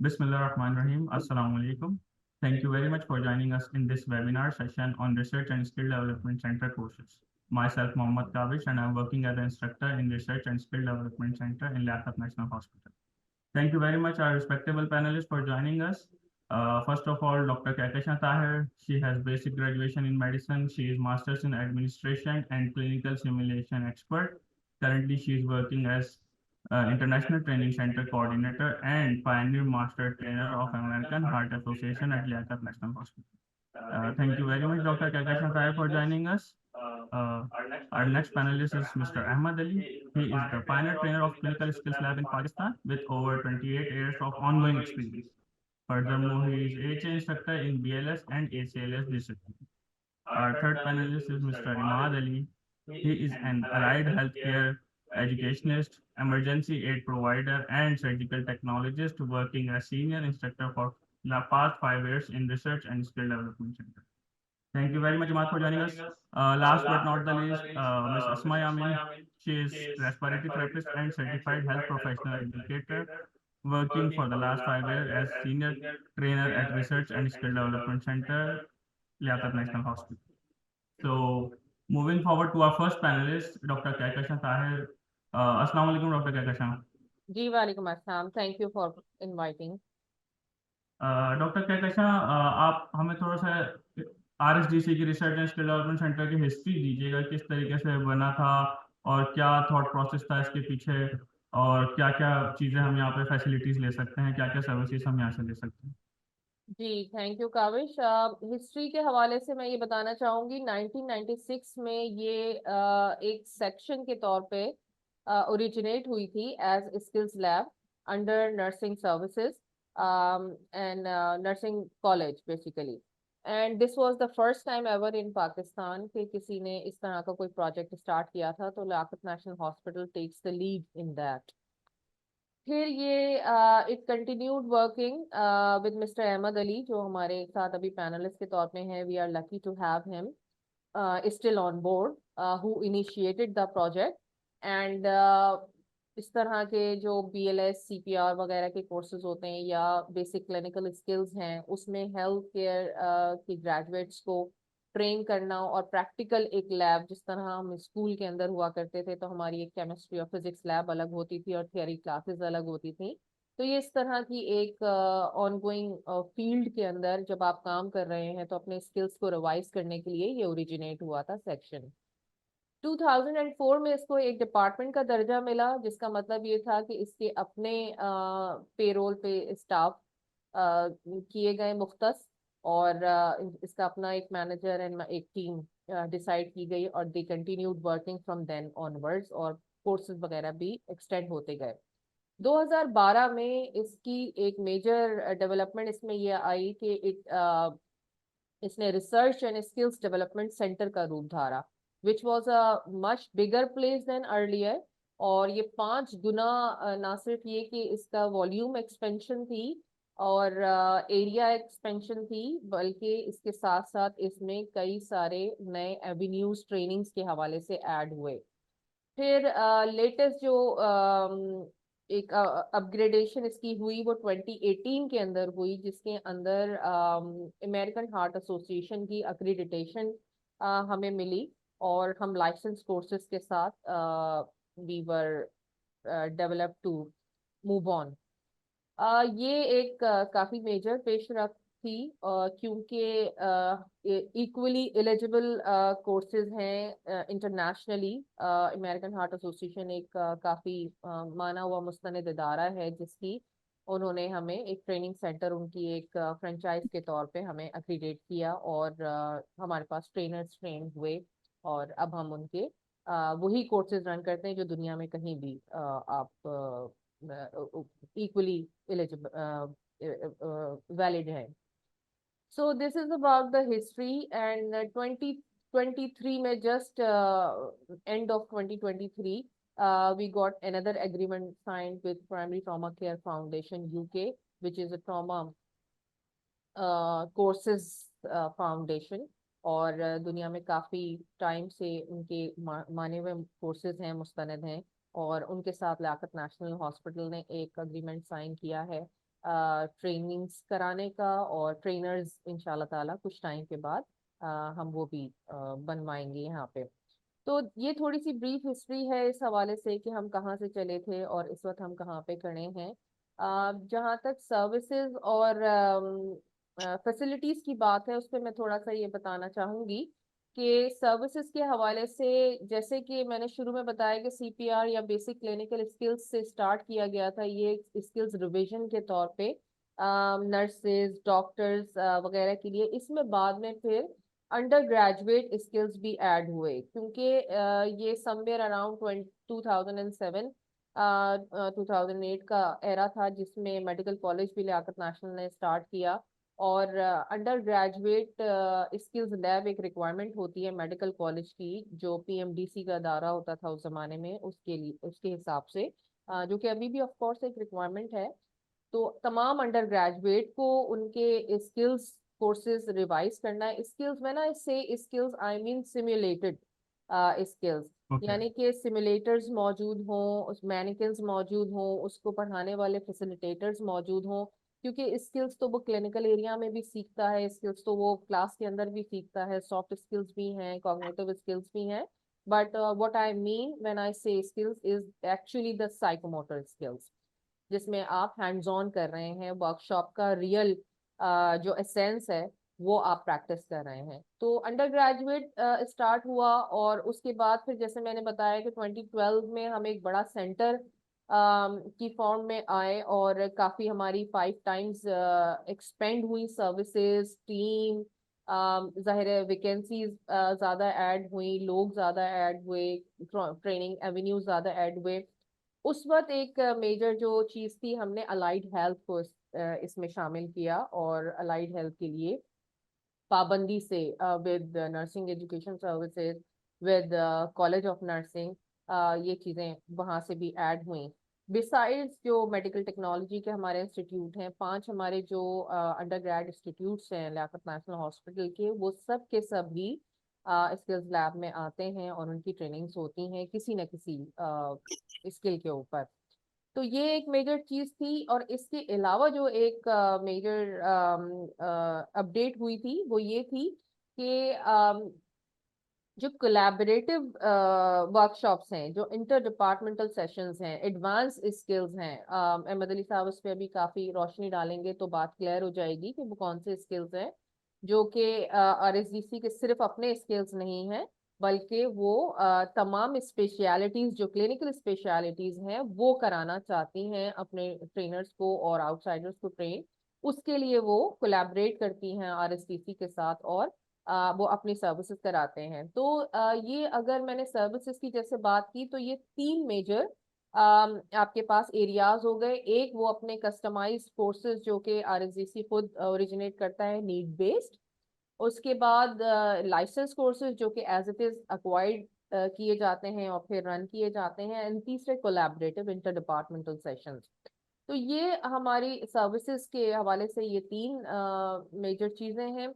Bismillahirrahmanirrahim. Assalamu alaikum. Thank you very much for joining us in this webinar session on Research and Skill Development Center courses. Myself, Mohammad Kavish, and I'm working as an instructor in Research and Skill Development Center in Liaquat National Hospital. Thank you very much, our respectable panelists, for joining us. First of all, Dr. Kehkashan Tahir. She has basic graduation in medicine. She is master's in administration and clinical simulation expert. Currently, she is working as International Training Center coordinator and pioneer master trainer of American Heart Association at Liaquat National Hospital. Thank you very much, Dr. Kehkashan Tahir, for joining us. Uh, our next panelist is Mr. Ahmad Ali. He is the pioneer trainer of Clinical Skills Lab in Pakistan with over 28 years of ongoing experience. Furthermore, he is AHA instructor in BLS and ACLS discipline. Our third panelist is Mr. Imad Ali. He is an allied healthcare educationist, emergency aid provider, and surgical technologist working as senior instructor for the past 5 years in Research and Skill Development Center. Thank you very much, Imad, for joining us. Last but not the least, Ms. Asma Yamin. She is respiratory therapist and certified health professional educator, working for the last 5 years as senior trainer at Research and Skill Development Center, Liaquat National Hospital. So, moving forward to our first panelist, Dr. Kehkashan Tahir. Assalamu alaikum, Dr. Kehkashan. जी वालेकुम अस्सलाम, thank you for inviting. Doctor Kahkashan, आप हमें थोड़ा सा RSDC की research and skill development centre की history दीजिएगा, किस तरीके से बना था और क्या थॉट प्रोसेस था इसके पीछे, और क्या क्या चीज़ें हम यहाँ पे फैसिलिटीज ले सकते हैं, क्या क्या सर्विसेज हम यहाँ से ले सकते हैं। जी थैंक यू काविश। हिस्ट्री के हवाले से मैं ये बताना चाहूँगी 1996 में ये एक सेक्शन के तौर पे ओरिजिनेट हुई थी as skills lab under nursing services and nursing college basically. And this was the first time ever in Pakistan कि किसी ने इस तरह का कोई प्रोजेक्ट स्टार्ट किया था, तो Liaquat national hospital takes the lead in that. फिर ये it continued working with mister Ahmed Ali, जो हमारे साथ अभी पैनलिस्ट के तौर पे हैं। We are lucky to have him still on board, who initiated the project. And इस तरह के जो BLS CPR वगैरह के कोर्सेज होते हैं या बेसिक क्लिनिकल स्किल्स हैं, उसमें हेल्थ केयर के ग्रेजुएट्स को ट्रेन करना और प्रैक्टिकल एक लैब, जिस तरह हम स्कूल के अंदर हुआ करते थे तो हमारी एक केमिस्ट्री और फिजिक्स लैब अलग होती थी और थियोरी क्लासेस अलग होती थी, तो ये इस तरह की एक ऑनगोइंग फील्ड के अंदर जब आप काम कर रहे हैं तो अपने स्किल्स को रिवाइज करने के लिए ये ओरिजिनेट हुआ था सेक्शन। 2004 में इसको एक डिपार्टमेंट का दर्जा मिला, जिसका मतलब ये था कि इसके अपने पेरोल पे स्टाफ किए गए मुख्तस, और इसका अपना एक मैनेजर एंड एक टीम डिसाइड की गई, और they continued working from then onwards, और कोर्सेज वगैरह भी एक्सटेंड होते गए। 2012 में इसकी एक मेजर डेवलपमेंट इसमें यह आई कि इसने research and skills development centre का रूप धारा, which was a much bigger place than earlier. और ये 5 गुना ना सिर्फ ये कि इसका वॉल्यूम एक्सपेंशन थी और एरिया एक्सपेंशन थी, बल्कि इसके साथ साथ इसमें कई सारे नए एवेन्यूज ट्रेनिंग्स के हवाले से ऐड हुए। फिर लेटेस्ट जो एक अपग्रेडेशन इसकी हुई वो 2018 के अंदर हुई, जिसके अंदर अमेरिकन हार्ट एसोसिएशन की अक्रीडिटेशन हमें मिली, और हम लाइसेंस कोर्सेज के साथ we were develop to move on. ये एक काफ़ी मेजर पेशरफ थी, क्योंकि इक्वली एलिजिबल कोर्सेज हैं इंटरनेशनली। अमेरिकन हार्ट एसोसिएशन एक काफ़ी माना हुआ मुस्तनद इदारा है, जिसकी उन्होंने हमें एक ट्रेनिंग सेंटर, उनकी एक फ्रेंचाइज के तौर पे हमें एक्रीडेट किया, और हमारे पास ट्रेनर्स ट्रेन हुए, और अब हम उनके वही कोर्सेज रन करते हैं जो दुनिया में कहीं भी आप equally eligible valid है। So this is about the history, and 2023 में just end of 2023 we got another agreement signed with Primary Trauma Care Foundation UK, which is a trauma courses foundation, और दुनिया में काफ़ी टाइम से उनके माने हुए कोर्सेज हैं, मुस्तनद हैं, और उनके साथ लियाकत नेशनल हॉस्पिटल ने एक अग्रीमेंट साइन किया है ट्रेनिंग्स कराने का, और ट्रेनर्स इंशाल्लाह ताला कुछ टाइम के बाद हम वो भी बनवाएंगे यहाँ पे। तो ये थोड़ी सी ब्रीफ हिस्ट्री है इस हवाले से कि हम कहाँ से चले थे और इस वक्त हम कहाँ पे खड़े हैं। जहाँ तक सर्विसेज और फैसिलिटीज की बात है, उस पर मैं थोड़ा सा ये बताना चाहूंगी कि सर्विसेज के हवाले से, जैसे कि मैंने शुरू में बताया कि सीपीआर या बेसिक क्लिनिकल स्किल्स से स्टार्ट किया गया था, ये स्किल्स रिवीजन के तौर पे नर्सेज डॉक्टर्स वगैरह के लिए। इसमें बाद में फिर अंडर ग्रेजुएट स्किल्स भी ऐड हुए, क्योंकि ये समवेयर अराउंड 2007 2008 का एरा था जिसमें मेडिकल कॉलेज भी लियाकत नेशनल ने स्टार्ट किया। और अंडर ग्रेजुएट स्किल्स लैब एक रिक्वायरमेंट होती है मेडिकल कॉलेज की, जो पीएमडीसी का अदारा होता था उस जमाने में, उसके लिए उसके हिसाब से जो कि अभी भी ऑफ कोर्स एक रिक्वायरमेंट है। तो तमाम अंडर ग्रेजुएट को उनके स्किल्स कोर्सेज रिवाइज करना है। स्किल्स में ना इससे skills I mean simulated skills, Okay. यानी कि सिमुलेटर्स मौजूद हों, उस मैनिकन्स मौजूद हों, उसको पढ़ाने वाले फैसिलिटेटर्स मौजूद हों। क्योंकि स्किल्स तो वो क्लिनिकल एरिया में भी सीखता है, स्किल्स तो वो क्लास के अंदर भी सीखता है, सॉफ्ट स्किल्स भी हैं, कॉग्निटिव स्किल्स भी हैं। But what I mean when I say skills is actually the psychomotor skills, जिसमें आप हैंड्स ऑन कर रहे हैं, वर्कशॉप का रियल जो एसेंस है वो आप प्रैक्टिस कर रहे हैं। तो अंडर ग्रेजुएट स्टार्ट हुआ, और उसके बाद फिर जैसे मैंने बताया कि 2012 में हम एक बड़ा सेंटर की फॉर्म में आए, और काफ़ी हमारी 5 टाइम्स एक्सपेंड हुई सर्विसेज टीम। जाहिर है वैकेंसीज ज़्यादा ऐड हुई, लोग ज़्यादा ऐड हुए, ट्रेनिंग एवेन्यूज ज़्यादा ऐड हुए। उस वक्त एक मेजर जो चीज थी, हमने अलाइड हेल्थ को इसमें शामिल किया, और अलाइड हेल्थ के लिए पाबंदी से with nursing education services, with college of nursing, ये चीजें वहां से भी ऐड हुई। बिसाइड्स जो मेडिकल टेक्नोलॉजी के हमारे इंस्टीट्यूट हैं, 5 हमारे जो अंडर ग्रेड इंस्टीट्यूट्स हैं लियाकत नेशनल हॉस्पिटल के, वो सब के सब भी स्किल्स लैब में आते हैं, और उनकी ट्रेनिंग्स होती हैं किसी न किसी स्किल के ऊपर। तो ये एक मेजर चीज थी। और इसके अलावा जो एक मेजर अपडेट हुई थी वो ये थी कि जो कोलैबोरेटिव वर्कशॉप्स हैं, जो इंटर डिपार्टमेंटल सेशंस हैं, एडवांस स्किल्स हैं, अहमद अली साहब उस पर अभी काफ़ी रोशनी डालेंगे तो बात क्लियर हो जाएगी कि वो कौन से स्किल्स हैं जो कि आरएसडीसी के सिर्फ अपने स्किल्स नहीं हैं, बल्कि वो तमाम स्पेशलिटीज़ जो क्लिनिकल स्पेशलिटीज़ हैं वो कराना चाहती हैं अपने ट्रेनर्स को और आउटसाइडर्स को ट्रेन। उसके लिए वो कोलैबोरेट करती हैं आरएसडीसी के साथ, और वो अपनी सर्विसेज कराते हैं। तो ये अगर मैंने सर्विसेज की जैसे बात की, तो ये 3 मेजर आपके पास एरियाज हो गए। एक वो अपने कस्टमाइज्ड कोर्सेज जो कि आरएसडीसी खुद ओरिजिनेट करता है नीड बेस्ड। उसके बाद लाइसेंस कोर्सेज जो कि एज इट इज एक्वायर्ड किए जाते हैं और फिर रन किए जाते हैं। एंड तीसरे कोलैबोरेटिव इंटर डिपार्टमेंटल सेशंस। तो ये हमारी सर्विसेज के हवाले से ये 3 मेजर चीजें हैं।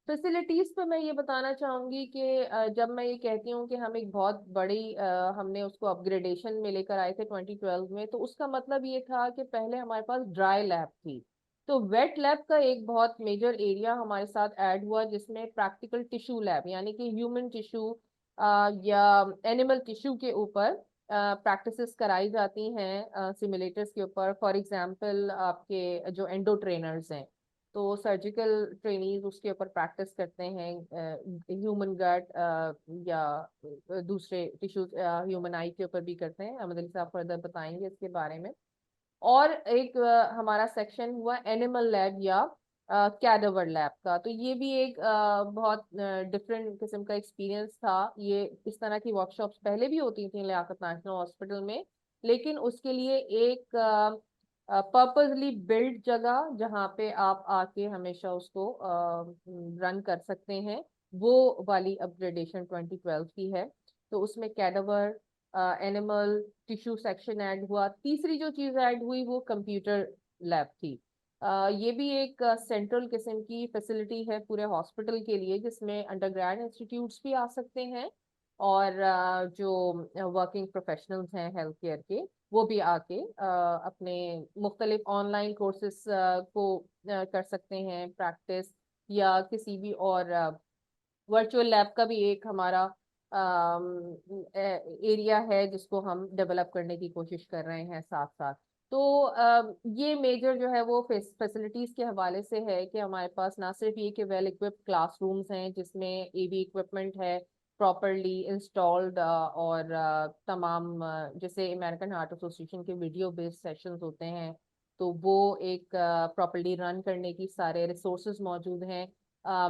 फैसिलिटीज पे मैं ये बताना चाहूंगी कि जब मैं ये कहती हूँ कि हम एक बहुत बड़ी हमने उसको अपग्रेडेशन में लेकर आए थे 2012 में, तो उसका मतलब ये था कि पहले हमारे पास ड्राई लैब थी। तो वेट लैब का एक बहुत मेजर एरिया हमारे साथ ऐड हुआ, जिसमें प्रैक्टिकल टिश्यू लैब, यानी कि ह्यूमन टिश्यू या एनिमल टिश्यू के ऊपर प्रैक्टिसेस कराई जाती हैं सिमुलेटर्स के ऊपर। फॉर एग्जांपल आपके जो एंडो ट्रेनर्स हैं, तो सर्जिकल ट्रेनीज उसके ऊपर प्रैक्टिस करते हैं ह्यूमन गट या दूसरे टिश्यूज, ह्यूमन आई के ऊपर भी करते हैं। अहमद अली साहब फर्दर बताएंगे इसके बारे में। और एक हमारा सेक्शन हुआ एनिमल लैब या कैडावर लैब का। तो ये भी एक बहुत डिफरेंट किस्म का एक्सपीरियंस था। ये इस तरह की वर्कशॉप्स पहले भी होती थी लियाकत नेशनल हॉस्पिटल में, लेकिन उसके लिए एक पर्पसली बिल्ड जगह जहाँ पे आप आके हमेशा उसको रन कर सकते हैं, वो वाली अपग्रेडेशन 2012 की है। तो उसमें cadaver animal tissue section add हुआ। तीसरी जो चीज ऐड हुई वो कंप्यूटर लैब थी। ये भी एक सेंट्रल किस्म की फैसिलिटी है पूरे हॉस्पिटल के लिए, जिसमें अंडर ग्रेड इंस्टीट्यूट्स भी आ सकते हैं और जो वर्किंग प्रोफेशनल्स हैं हेल्थ केयर के, वो भी आके अपने मुख्तलिफ ऑनलाइन कोर्सेज को कर सकते हैं प्रैक्टिस, या किसी भी और वर्चुअल लैब का भी एक हमारा एरिया है जिसको हम डेवलप करने की कोशिश कर रहे हैं साथ साथ। तो ये मेजर जो है वो फैसिलिटीज के हवाले से है कि हमारे पास ना सिर्फ ये कि वेल इक्विप्ड क्लासरूम्स हैं जिसमें एवी इक्विपमेंट है प्रॉपरली इंस्टॉल्ड, और तमाम जैसे अमेरिकन हार्ट एसोसिएशन के वीडियो बेस्ड सेशंस होते हैं, तो वो एक प्रॉपरली रन करने की सारे रिसोर्सेज मौजूद हैं।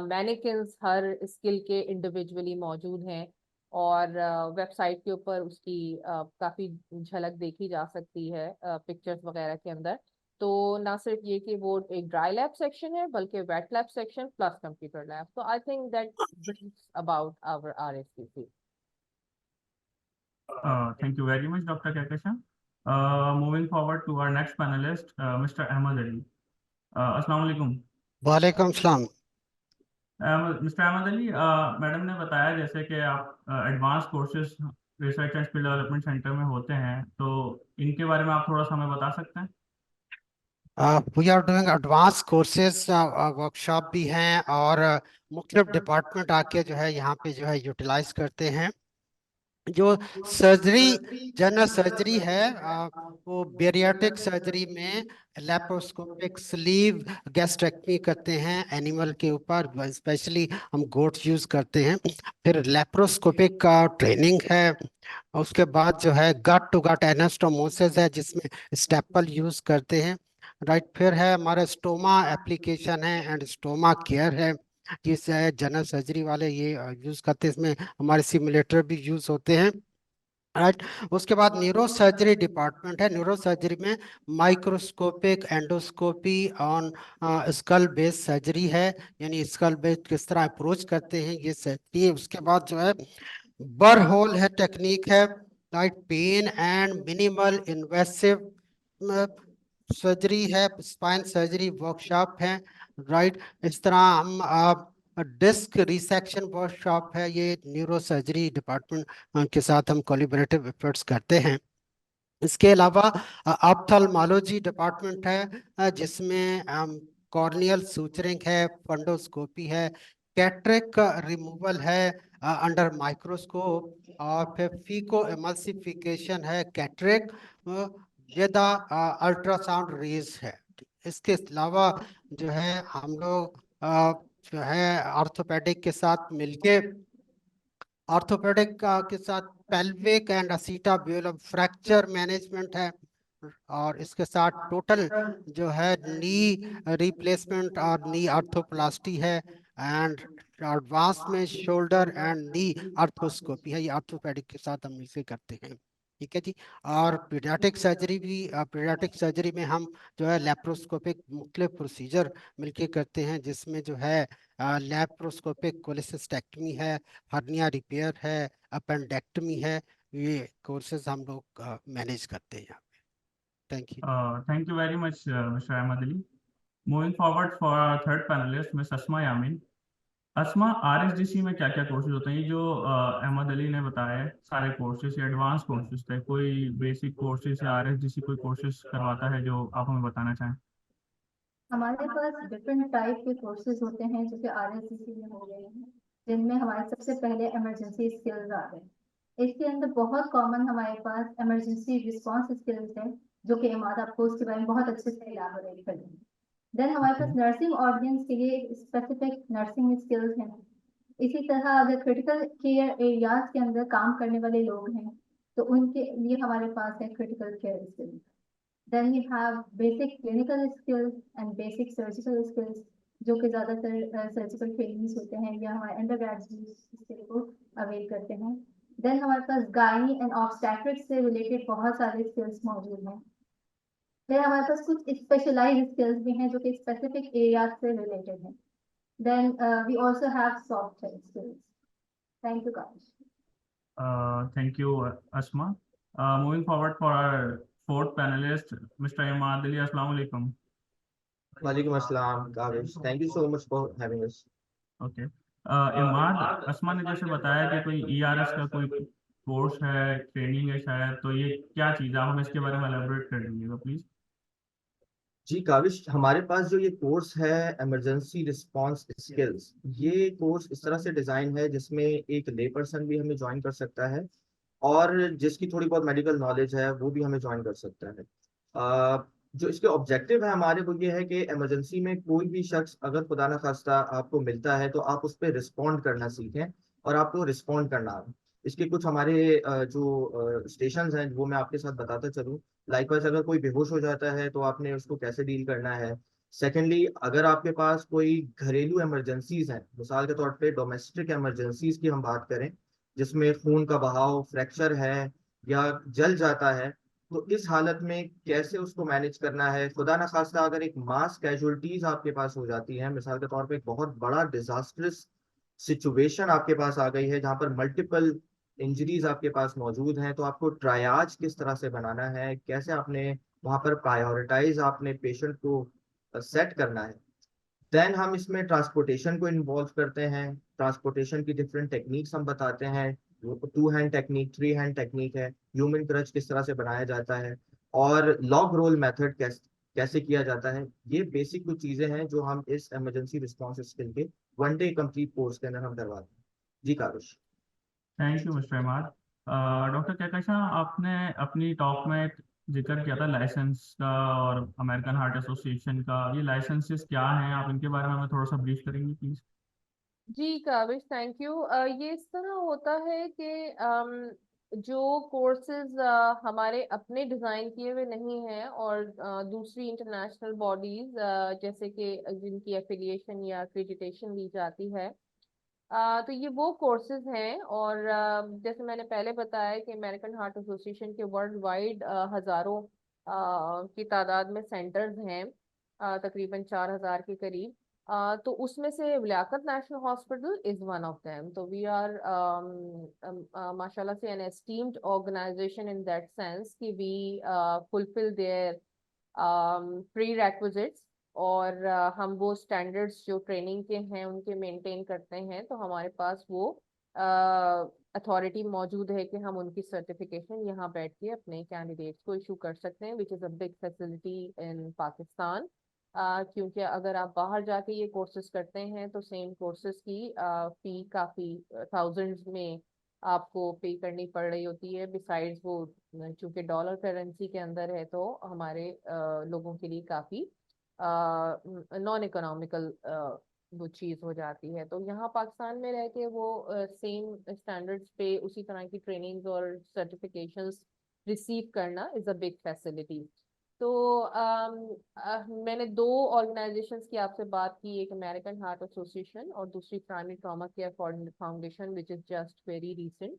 मैनिक्विन्स हर स्किल के इंडिविजुअली मौजूद हैं, और वेबसाइट के ऊपर उसकी काफी झलक देखी जा सकती है पिक्चर्स वगैरह के अंदर। तो ना सिर्फ ये कि वो एक ड्राई लैब सेक्शन है बल्कि wet lab section plus computer lab. तो I think that briefs about our RSPC. Thank you very much, Dr. Kehkashan. Moving forward to our next panelist, Mr. Ahmed Ali. Assalamu alaikum. वालेकुम सलाम। Mister Ahmed Ali, madam ने बताया जैसे कि आप advance courses research and skill development centre में होते हैं, तो इनके बारे में आप थोड़ा सा हमें बता सकते हैं? We are doing advance courses, workshop भी हैं और मुख्तलिफ डिपार्टमेंट आके जो है यहाँ पे जो है यूटिलाइज करते हैं। जो सर्जरी जनरल सर्जरी है, वो बेरियाट्रिक सर्जरी में लेप्रोस्कोपिक स्लीव गैस्ट्रेक्टमी करते हैं एनिमल के ऊपर, स्पेशली हम गोट्स यूज करते हैं। फिर लेप्रोस्कोपिक का ट्रेनिंग है। उसके बाद जो है गट टू गट एनास्टोमोसिस है जिसमें स्टेपल यूज करते हैं। राइट, फिर है हमारा स्टोमा एप्लीकेशन है एंड स्टोमा केयर है, जिस जनरल सर्जरी वाले ये यूज करते हैं। इसमें हमारे सिमुलेटर भी यूज होते हैं। राइट, उसके बाद न्यूरो सर्जरी डिपार्टमेंट है। न्यूरो सर्जरी में microscopic endoscopy on skull based surgery है, यानी स्कल बेस्ड किस तरह अप्रोच करते हैं ये सर्जरी है। उसके बाद जो है बर होल है टेक्निक है। Right, pain and minimal invasive surgery है, स्पाइन सर्जरी वर्कशॉप है। राइट, इस तरह हम डिस्क रिसेक्शन वर्कशॉप है, ये न्यूरो सर्जरी डिपार्टमेंट के साथ हम कोलिबरेटिव एफर्ट्स करते हैं। इसके अलावा ऑप्थेल्मोलॉजी डिपार्टमेंट है, जिसमें कॉर्नियल सूचरिंग है, फंडोस्कोपी है, कैटरेक्ट का रिमूवल है अंडर माइक्रोस्कोप, और फिर फीको एमल्सिफिकेशन है कैटरेक्ट विद अल्ट्रासाउंड रेज है। इसके अलावा जो है हम लोग जो है ऑर्थोपेडिक के साथ मिलके ऑर्थोपेडिक के साथ पेल्विक एंड असीटाब्यूलम फ्रैक्चर मैनेजमेंट है, और इसके साथ टोटल जो है नी रिप्लेसमेंट और नी आर्थोप्लास्टी है, एंड एडवांस में शोल्डर एंड नी आर्थोस्कोपी है। ये ऑर्थोपेडिक के साथ हम इसे करते हैं। ठीक है जी। और पीडियाट्रिक सर्जरी भी, पीडियाट्रिक सर्जरी में हम जो है लेप्रोस्कोपिक मुख्तलिफ प्रोसीजर मिलके करते हैं, जिसमें जो है लेप्रोस्कोपिक कोलेसिस्टेक्टमी है, हर्निया रिपेयर है, अपेंडेक्टमी है। ये कोर्सेज हम लोग मैनेज करते हैं यहाँ पे। Thank you. Thank you very much, Mr. Ahmed Ali. Moving forward for our third panelist, Ms. Asma Yamin. Asma, RSDC में क्या क्या कोर्सेज होते हैं? ये जो अहमद अली ने बताया है सारे कोर्सेज, या एडवांस कोर्सेज थे, कोई बेसिक कोर्सेज या आरएसडीसी कोई कोर्सेज करवाता है जो आप हमें बताना चाहें? हमारे पास डिफरेंट टाइप के कोर्सेज होते हैं जो कि आरएससीसी में हो गए हैं, जिनमें हमारे सबसे पहले इमरजेंसी स्किल्स आ गए। इसके अंदर बहुत कॉमन हमारे पास इमरजेंसी रिस्पांस स्किल्स है, जो कि इमाद आपको उसके बारे में बहुत अच्छे से इलाबोरेट करेंगे। देन हमारे पास नर्सिंग ऑडियंस के लिए स्पेसिफिक नर्सिंग स्किल्स हैं। इसी तरह अगर क्रिटिकल केयर एरियाज के अंदर काम करने वाले लोग हैं तो उनके लिए हमारे पास है critical care skills. Then we have basic clinical skills and basic surgical skills, जो कि ज़्यादातर सर्जिकल ट्रेनिंग्स होते हैं या हमारे अंडर ग्रेजुएट्स इसके को अवेल करते हैं। देन हमारे पास गायनी एंड ऑब्स्टेट्रिक्स से रिलेटेड बहुत सारे स्किल्स मौजूद हैं। फिर हमारे पास कुछ स्पेशलाइज्ड स्किल्स भी हैं जो कि स्पेसिफिक एरियाज से रिलेटेड हैं। Then we also have soft skills. Thank you guys. Thank you, Asma. Moving forward for our fourth panelist, Mr. Imad Ali. Assalamu alaikum. Walaikum Assalam, Kavish. Thank you so much for having us. Okay. Imad, Asma ने जैसे बताया कि कोई ईआरएस का कोई course है, training है शायद, तो ये क्या चीज़ है? आप हमें इसके बारे में एलेबोरेट कर दीजिएगा प्लीज। जी काविश, हमारे पास जो ये कोर्स है इमरजेंसी रिस्पांस स्किल्स, ये कोर्स इस तरह से डिजाइन है जिसमें एक ले पर्सन भी हमें ज्वाइन कर सकता है और जिसकी थोड़ी बहुत मेडिकल नॉलेज है वो भी हमें ज्वाइन कर सकता है। जो इसके ऑब्जेक्टिव है हमारे, वो ये है कि इमरजेंसी में कोई भी शख्स अगर खुदा ना खास्ता आपको मिलता है तो आप उस पर रिस्पॉन्ड करना सीखें और आपको रिस्पॉन्ड करना आए। इसके कुछ हमारे जो स्टेशन हैं वो मैं आपके साथ बताता चलूँ। लाइकवाइज अगर कोई बेहोश हो जाता है तो आपने उसको कैसे डील करना है। सेकेंडली, अगर आपके पास कोई घरेलू इमरजेंसीज हैं, मिसाल के तौर पे डोमेस्टिक इमरजेंसीज की हम बात करें, जिसमें खून का बहाव, फ्रैक्चर है या जल जाता है, तो इस हालत में कैसे उसको मैनेज करना है। खुदा ना खास्ता अगर एक मास कैजुअलिटीज आपके पास हो जाती है, मिसाल के तौर पे एक बहुत बड़ा डिजास्टरस सिचुएशन आपके पास आ गई है जहाँ पर मल्टीपल इंजरीज आपके पास मौजूद हैं, तो आपको ट्रायाज किस तरह से बनाना है, कैसे आपने वहां पर प्रायोरिटाइज आपने पेशेंट को सेट करना है। देन हम इसमें ट्रांसपोर्टेशन को इन्वॉल्व करते हैं। ट्रांसपोर्टेशन की डिफरेंट टेक्निक्स हम बताते हैं। 2 हैंड टेक्निक, 3 हैंड टेक्निक है, ह्यूमन क्रच किस तरह से बनाया जाता है और लॉग रोल मेथड कैसे किया जाता है। ये बेसिक कुछ चीजें हैं जो हम इस इमरजेंसी रिस्पांस स्किल के 1 डे कंप्लीट कोर्स के अंदर हम करवाते हैं। जी Karush. Thank you mister Imad. Doctor Kahkasha, आपने अपनी टॉक में एक जिक्र किया था लाइसेंस का और अमेरिकन हार्ट एसोसिएशन का। ये लाइसेंसेस क्या हैं? आप इनके बारे में हमें थोड़ा सा ब्रीफ करेंगे प्लीज। जी काविश, थैंक यू। ये इस तरह होता है कि जो कोर्सेज हमारे अपने डिज़ाइन किए हुए नहीं हैं और दूसरी इंटरनेशनल बॉडीज जैसे कि जिनकी एफिलिएशन या एक्रीडिटेशन दी जाती है, तो ये वो कोर्सेज हैं। और जैसे मैंने पहले बताया कि अमेरिकन हार्ट एसोसिएशन के वर्ल्ड वाइड हज़ारों की तादाद में सेंटर्स हैं, तकरीबन 4,000 के करीब। तो उसमें से Liaquat national hospital is one of them. तो वी आर माशाल्लाह से an esteemed organisation in that sense कि we fulfil their prerequisites और हम वो स्टैंडर्ड्स जो ट्रेनिंग के हैं उनके मेंटेन करते हैं। तो हमारे पास वो अथॉरिटी मौजूद है कि हम उनकी सर्टिफिकेशन यहाँ बैठ के अपने कैंडिडेट्स को इशू कर सकते हैं, विच is a big facility in Pakistan. क्योंकि अगर आप बाहर जाके ये कोर्सेज करते हैं तो सेम कोर्सेज की फी काफ़ी थाउजेंड्स में आपको पे करनी पड़ रही होती है। बिसाइड्स वो चूंकि डॉलर करेंसी के अंदर है तो हमारे लोगों के लिए काफ़ी नॉन इकोनॉमिकल वो चीज़ हो जाती है। तो यहाँ पाकिस्तान में रह के वो सेम स्टैंडर्ड्स पे उसी तरह की ट्रेनिंग्स और सर्टिफिकेशंस रिसीव करना इज़ अ बिग फैसिलिटी। तो मैंने 2 ऑर्गेनाइजेशंस की आपसे बात की, एक अमेरिकन हार्ट एसोसिएशन और दूसरी primary trauma care foundation which is just very recent,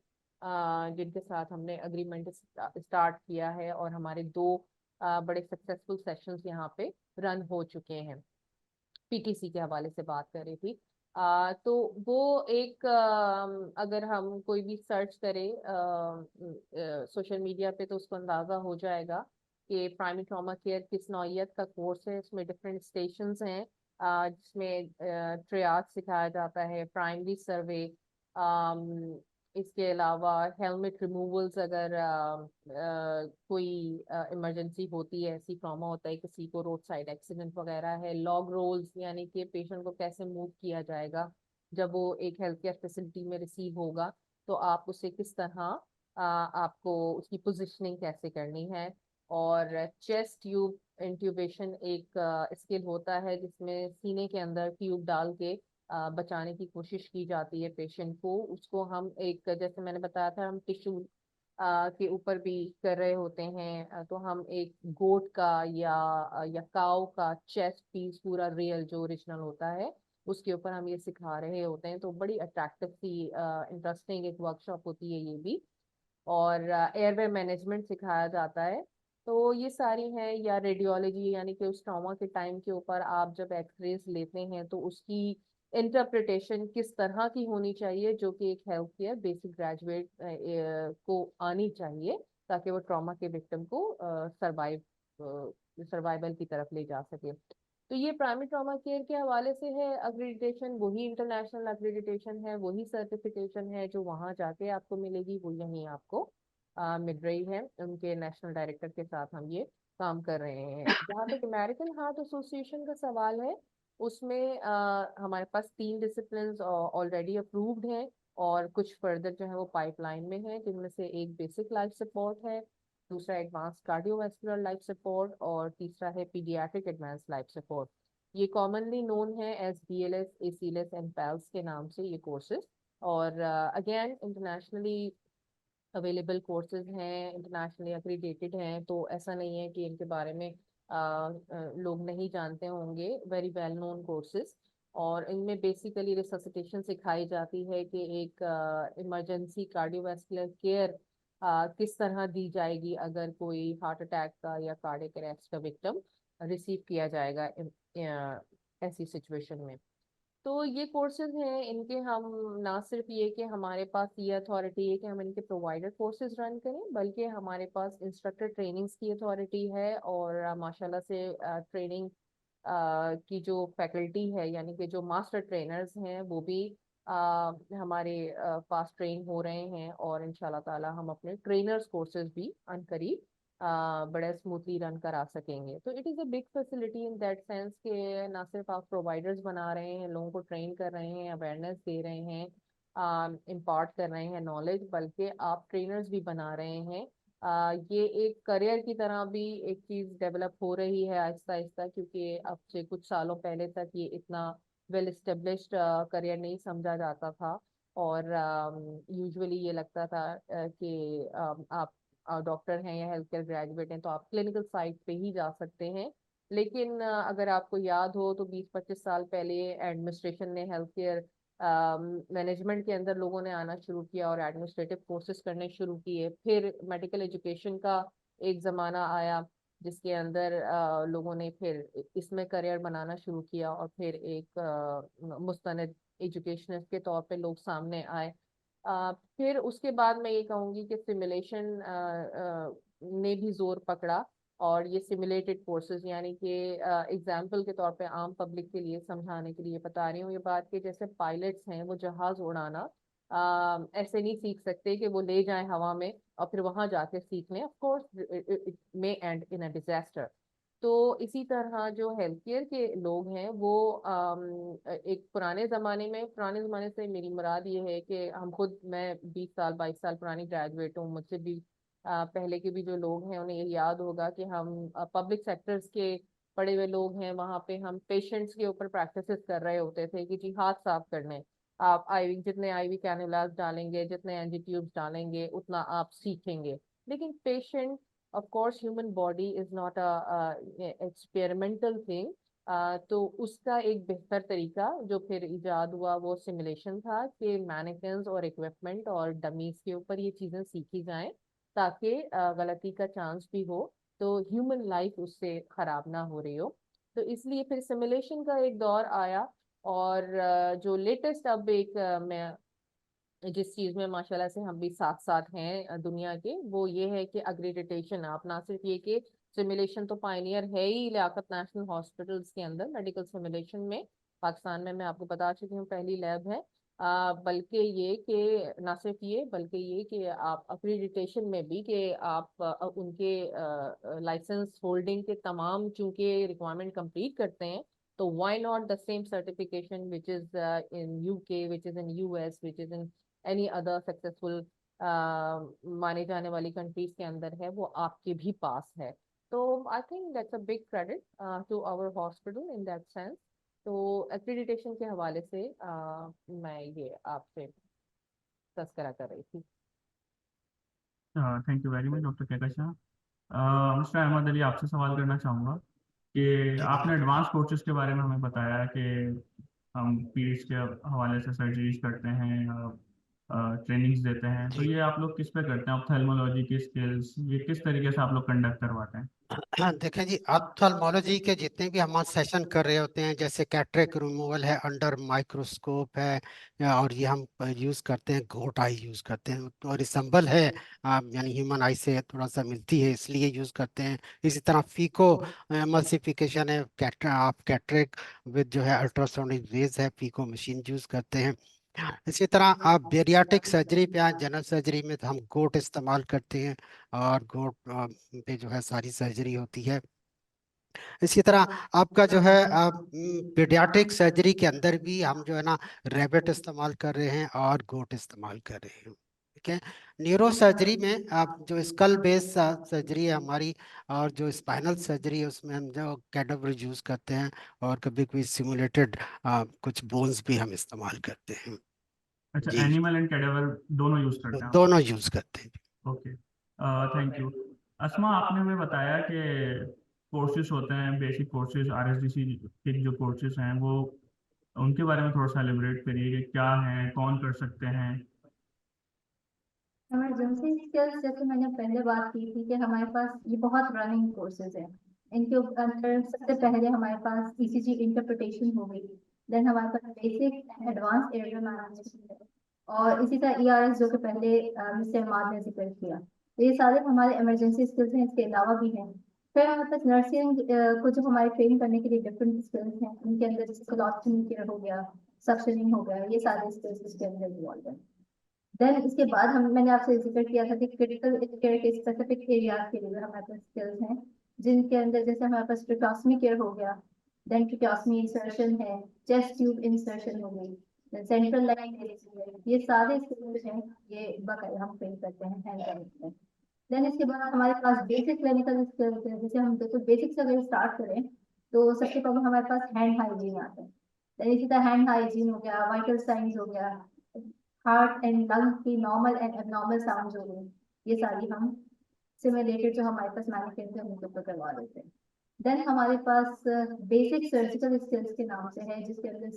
जिनके साथ हमने अग्रीमेंट स्टार्ट किया है और हमारे 2 बड़े सक्सेसफुल सेशंस यहाँ पे रन हो चुके हैं। पीटीसी के हवाले से बात कर रही थी। तो वो एक अगर हम कोई भी सर्च करें सोशल मीडिया पे तो उसको अंदाजा हो जाएगा कि प्राइमरी ट्रॉमा केयर किस नौइयत का कोर्स है। इसमें डिफरेंट स्टेशंस हैं जिसमें ट्रियाज सिखाया जाता है, प्राइमरी सर्वे, इसके अलावा हेलमेट रिमूवल्स अगर कोई इमरजेंसी होती है, ऐसी ट्रॉमा होता है, किसी को रोड साइड एक्सीडेंट वगैरह है, लॉग रोल्स यानी कि पेशेंट को कैसे मूव किया जाएगा जब वो एक हेल्थ केयर फैसिलिटी में रिसीव होगा, तो आप उसे किस तरह आपको उसकी पोजिशनिंग कैसे करनी है। और चेस्ट ट्यूब इंट्यूबेशन एक स्किल होता है जिसमें सीने के अंदर ट्यूब डाल के बचाने की कोशिश की जाती है पेशेंट को। उसको हम एक, जैसे मैंने बताया था, हम टिश्यू के ऊपर भी कर रहे होते हैं। तो हम एक गोट का या काऊ का चेस्ट पीस पूरा रियल जो ओरिजिनल होता है उसके ऊपर हम ये सिखा रहे होते हैं। तो बड़ी अट्रैक्टिव सी इंटरेस्टिंग एक वर्कशॉप होती है ये भी। और एयरवे मैनेजमेंट सिखाया जाता है। तो ये सारी हैं, या रेडियोलॉजी यानी कि उस ट्रॉमा के टाइम के ऊपर आप जब एक्सरेज लेते हैं तो उसकी इंटरप्रिटेशन किस तरह की होनी चाहिए, जो कि एक हेल्थ केयर बेसिक ग्रेजुएट को आनी चाहिए ताकि वो ट्रॉमा के विक्टिम को सर्वाइवल की तरफ ले जा सके। तो ये प्राइमरी ट्रॉमा केयर के हवाले से है अक्रेडिटेशन, वही इंटरनेशनल अक्रेडिटेशन है, वही सर्टिफिकेशन है जो वहाँ जाके आपको मिलेगी, वो यहीं आपको मिल रही है। उनके नेशनल डायरेक्टर के साथ हम ये काम कर रहे हैं। जहाँ तक अमेरिकन हार्ट एसोसिएशन का सवाल है, उसमें हमारे पास 3 डिसिप्लिन ऑलरेडी अप्रूव्ड हैं और कुछ फर्दर जो है वो पाइपलाइन में है, जिनमें से एक बेसिक लाइफ सपोर्ट है, दूसरा एडवांस कार्डियोवास्कुलर लाइफ सपोर्ट और तीसरा है पीडियाट्रिक एडवांस लाइफ सपोर्ट। ये कॉमनली नोन है as BLS, ACLS and PALS के नाम से ये कोर्सेज। और अगेन इंटरनेशनली अवेलेबल कोर्सेज हैं, इंटरनेशनली अक्रीडेटेड हैं, तो ऐसा नहीं है कि इनके बारे में लोग नहीं जानते होंगे। वेरी वेल नोन कोर्सेज, और इनमें बेसिकली रिससिटेशन सिखाई जाती है कि एक इमरजेंसी कार्डियोवास्कुलर केयर किस तरह दी जाएगी अगर कोई हार्ट अटैक का या कार्डियक अरेस्ट का विक्टिम रिसीव किया जाएगा ऐसी सिचुएशन में। तो ये कोर्सेज हैं इनके, हम ना सिर्फ ये कि हमारे पास ये अथॉरिटी है कि हम इनके प्रोवाइडर कोर्सेज रन करें, बल्कि हमारे पास इंस्ट्रक्टर ट्रेनिंग्स की अथॉरिटी है। और माशाल्लाह से ट्रेनिंग की जो फैकल्टी है, यानी कि जो मास्टर ट्रेनर्स हैं, वो भी हमारे पास ट्रेन हो रहे हैं, और इंशाल्लाह ताला हम अपने ट्रेनर्स कोर्सेज भी अनकरीब बड़े स्मूथली रन करा सकेंगे। तो it is a big facility in that sense कि ना सिर्फ आप प्रोवाइडर्स बना रहे हैं, लोगों को ट्रेन कर रहे हैं, अवेयरनेस दे रहे हैं, इम्पार्ट कर रहे हैं नॉलेज, बल्कि आप ट्रेनर्स भी बना रहे हैं। ये एक करियर की तरह भी एक चीज़ डेवलप हो रही है आहिस्ता आहिस्ता, क्योंकि अब से कुछ सालों पहले तक ये इतना वेल एस्टेब्लिश्ड करियर नहीं समझा जाता था। और यूजुअली ये लगता था कि आप डॉक्टर हैं या हेल्थ केयर ग्रेजुएट हैं तो आप क्लिनिकल साइट पे ही जा सकते हैं। लेकिन अगर आपको याद हो तो 20-25 साल पहले एडमिनिस्ट्रेशन ने हेल्थ केयर मैनेजमेंट के अंदर लोगों ने आना शुरू किया और एडमिनिस्ट्रेटिव कोर्सेज करने शुरू किए। फिर मेडिकल एजुकेशन का एक ज़माना आया जिसके अंदर लोगों ने फिर इसमें करियर बनाना शुरू किया, और फिर एक मुस्तनद एजुकेशनिस्ट के तौर पे लोग सामने आए। फिर उसके बाद मैं ये कहूँगी कि सिमुलेशन ने भी जोर पकड़ा, और ये सिमुलेटेड कोर्सेज, यानी कि एग्जाम्पल के तौर पे आम पब्लिक के लिए समझाने के लिए बता रही हूँ ये बात कि जैसे पायलट्स हैं वो जहाज उड़ाना ऐसे नहीं सीख सकते कि वो ले जाएं हवा में और फिर वहां जाके सीख लें। Of course it may and in a disaster. तो इसी तरह जो हेल्थ केयर के लोग हैं वो एक पुराने ज़माने से मेरी मुराद ये है कि हम खुद, मैं 20 साल 22 साल पुरानी ग्रेजुएट हूँ, मुझसे भी पहले के भी जो लोग हैं उन्हें ये याद होगा कि हम पब्लिक सेक्टर्स के पढ़े हुए लोग हैं, वहाँ पे हम पेशेंट्स के ऊपर प्रैक्टिसेस कर रहे होते थे कि जी हाथ साफ करने, आप जितने IV कैनुलास डालेंगे, जितने NG ट्यूब्स डालेंगे, उतना आप सीखेंगे। लेकिन patient, of course human body is not a experimental thing। तो उसका एक बेहतर तरीका जो फिर इजाद हुआ वो सिमुलेशन था कि मैनिक्विन्स और इक्विपमेंट और डमीज के ऊपर ये चीज़ें सीखी जाएं ताकि गलती का चांस भी हो तो ह्यूमन लाइफ उससे खराब ना हो रही हो। तो इसलिए फिर सिमुलेशन का एक दौर आया, और जो लेटेस्ट अब एक मैं जिस चीज में माशाल्लाह से हम भी साथ साथ हैं दुनिया के, वो ये है कि अक्रेडिटेशन। आप ना सिर्फ ये कि सिमुलेशन तो पायनियर है ही लियाकत नेशनल हॉस्पिटल्स के अंदर मेडिकल सिमुलेशन में, पाकिस्तान में मैं आपको बता चुकी हूँ पहली लैब है, बल्कि ये कि ना सिर्फ ये, बल्कि ये कि आप अक्रेडिटेशन में भी कि आप उनके लाइसेंस होल्डिंग के तमाम चूंकि रिक्वायरमेंट कंप्लीट करते हैं, तो why not the same certification which is in UK, which is in US, which is in any other successful माने जाने वाली कंट्रीज के अंदर है, वो आपके भी पास है। तो I think that's a big credit to our hospital in that sense. तो एक्रेडिटेशन के हवाले से मैं ये आपसे तस्करा कर रही थी। Thank you very much doctor Kahkashan. Mister Ahmed Ali, आपसे सवाल करना चाहूँगा कि आपने एडवांस कोर्सेज के बारे में हमें बताया कि हम पीरियड्स के हवाले से सर्जरीज करते हैं, ट्रेनिंग्स देते हैं, तो जी। ये आप लोग किस पे करते हैं? ऑप्थेल्मोलॉजी की स्किल्स ये किस तरीके से आप लोग कंडक्ट करवाते हैं? देखें जी, ऑप्थेल्मोलॉजी के जितने भी हम सेशन कर रहे होते हैं, जैसे कैटरेक्ट रिमूवल है अंडर माइक्रोस्कोप है, और ये हम यूज करते हैं, गोट आई यूज करते हैं, और रिसेंबल है यानी ह्यूमन आई से थोड़ा सा मिलती है इसलिए यूज करते हैं। इसी तरह फीको एमल्सिफिकेशन है, कैटरेक्ट विद जो है अल्ट्रासोनिक रेज है, फीको मशीन यूज करते हैं। इसी तरह आप बेरियाटिक सर्जरी पे, जनरल सर्जरी में तो हम गोट इस्तेमाल करते हैं, और गोट पे जो है सारी सर्जरी होती है। इसी तरह आपका जो है पीडियाट्रिक सर्जरी के अंदर भी हम जो है ना रैबिट इस्तेमाल कर रहे हैं और गोट इस्तेमाल कर रहे हैं। ठीक है। न्यूरो सर्जरी में आप जो स्कल बेस सर्जरी है हमारी, और जो स्पाइनल सर्जरी है उसमें हम जो कैडावर यूज करते हैं, और कभी कभी सिमुलेटेड कुछ बोन्स भी हम इस्तेमाल करते हैं। अच्छा, जी, एनिमल एंड कैडावर दोनों यूज तो करते हैं आप? दोनों यूज करते हैं। Okay, thank you. अस्मा, आपने हमें बताया कि कोर्सेज होते हैं, बेसिक कोर्सेज, आरएसडीसी के जो कोर्सेज हैं वो, उनके बारे में थोड़ा सा एलिबरेट करिए कि क्या हैं, कौन कर सकते हैं? इमरजेंसी स्किल्स जैसे मैंने पहले बात की थी कि हमारे पास ये बहुत रनिंग कोर्सेज हैं। इनके अंदर सबसे पहले हमारे पास ईसीजी इंटरप्रिटेशन हो गई, देन हमारे पास basic and advance area management है, और इसी तरह ईआरएस जो कि पहले मिस्टर इमाद ने जिक्र किया। तो ये सारे हमारे इमरजेंसी स्किल्स हैं, इसके अलावा भी हैं। फिर हमारे पास नर्सिंग को जो हमारे ट्रेन करने के लिए डिफरेंट स्किल्स हैं, उनके अंदर जैसे कोलॉस्टमी केयर हो गया, सक्शनिंग हो गया, ये सारे स्किल्स इसके अंदर इन्वॉल्व हैं। देन इसके बाद मैंने आपसे जिक्र किया था कि क्रिटिकल केयर के स्पेसिफिक एरिया के लिए हमारे पास स्किल्स हैं, जिनके अंदर जैसे हमारे पास ट्रिकोस्मी केयर हो गया, देन ट्रिकोस्मी इंसर्शन है, चेस्ट ट्यूब इंसर्शन हो गई, सेंट्रल लाइन, ये सारे स्किल्स हैं, ये बाकायदा हम ट्रेन करते हैं हैंड करते हैं। देन इसके बाद हमारे पास बेसिक क्लिनिकल स्किल्स है, जैसे हम देखो बेसिक से अगर स्टार्ट करें तो सबसे पहले हमारे पास हैंड हाइजीन आता है। देन इसी तरह हैंड हाइजीन हो गया, वाइटल साइंस हो गया, हार्ट एंड लंग की नॉर्मल एंड एबनॉर्मल साउंड हो गई, ये सारी हम से रिलेटेड जो हमारे पास मैनिक्योर हम उनके ऊपर करवा देते हैं। देन हमारे पास बेसिक सर्जिकल स्किल्स के नाम से है, जिसके अंदर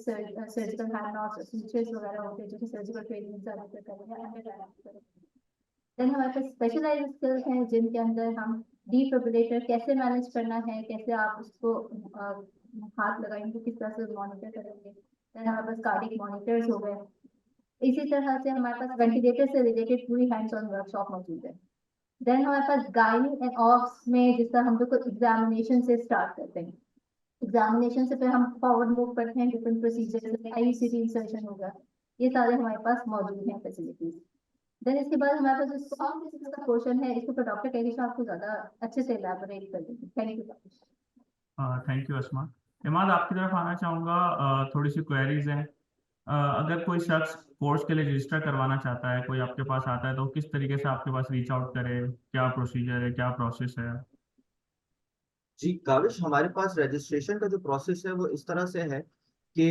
सर्जिकल हैंड नॉट्स, सूचर्स वगैरह होते हैं, जो कि सर्जिकल ट्रेनिंग करेंगे। देन हमारे पास स्पेशलाइज्ड स्किल्स हैं, जिनके अंदर हम डिफिब्रिलेटर कैसे मैनेज करना है, कैसे आप उसको हाथ लगाएंगे, किस तरह से मॉनिटर करेंगे। देन हमारे पास कार्डिक मॉनिटर्स हो गए। इसी तरह से हमारे पास वेंटिलेटर से रिलेटेड पूरी हैंड्स ऑन वर्कशॉप मौजूद है। देन हमारे पास गायनी एंड ऑप्स में जिसका हम लोग एग्जामिनेशन से स्टार्ट करते हैं, एग्जामिनेशन से फिर हम फॉरवर्ड मूव करते हैं डिफरेंट प्रोसीजर, आईयूसीटी इंसर्शन होगा, ये सारे हमारे पास मौजूद हैं फैसिलिटीज। देन इसके बाद हमारे पास जो सॉफ्ट स्किल्स का पोर्शन है, इसको डॉक्टर कैरिशा आपको ज्यादा अच्छे से एलैबोरेट कर देंगे। Thank you. थैंक यू अस्मा। इमाद, आपकी तरफ आना चाहूँगा। थोड़ी सी क्वेरीज हैं। अगर कोई शख्स कोर्स के लिए रजिस्टर करवाना चाहता है, कोई आपके पास आता है, तो किस तरीके से आपके पास रीच आउट करे? क्या प्रोसीजर है, क्या प्रोसेस है? जी काविश, हमारे पास रजिस्ट्रेशन का जो प्रोसेस है वो इस तरह से है कि